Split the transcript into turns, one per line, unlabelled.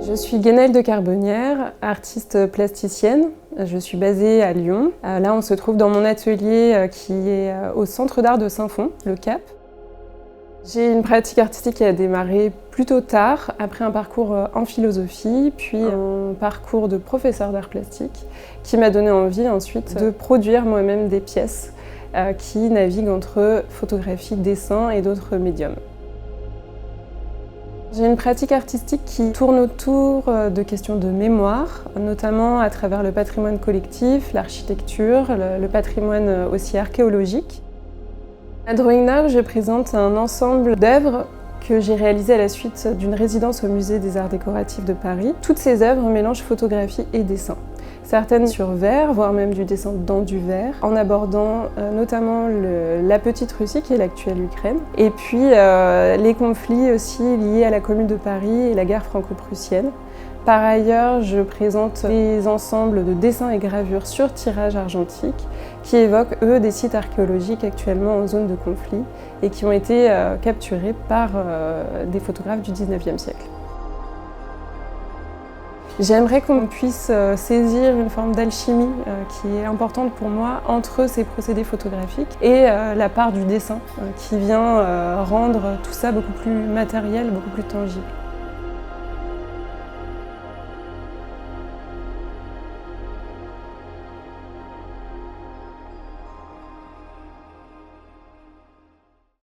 Je suis Guénelle de Carbonnière, artiste plasticienne. Je suis basée à Lyon. Là, on se trouve dans mon atelier qui est au Centre d'art de Saint-Fond, le CAP. J'ai une pratique artistique qui a démarré plutôt tard, après un parcours en philosophie, puis un parcours de professeur d'art plastique, qui m'a donné envie ensuite de produire moi-même des pièces qui naviguent entre photographie, dessin et d'autres médiums. J'ai une pratique artistique qui tourne autour de questions de mémoire, notamment à travers le patrimoine collectif, l'architecture, le patrimoine aussi archéologique. À Drawing Now, je présente un ensemble d'œuvres que j'ai réalisées à la suite d'une résidence au Musée des Arts Décoratifs de Paris. Toutes ces œuvres mélangent photographie et dessin. Certaines sur verre, voire même du dessin dans du verre, en abordant notamment la petite Russie qui est l'actuelle Ukraine, et puis les conflits aussi liés à la Commune de Paris et la guerre franco-prussienne. Par ailleurs, je présente des ensembles de dessins et gravures sur tirage argentique qui évoquent, eux, des sites archéologiques actuellement en zone de conflit et qui ont été capturés par des photographes du 19e siècle. J'aimerais qu'on puisse saisir une forme d'alchimie qui est importante pour moi entre ces procédés photographiques et la part du dessin qui vient rendre tout ça beaucoup plus matériel, beaucoup plus tangible.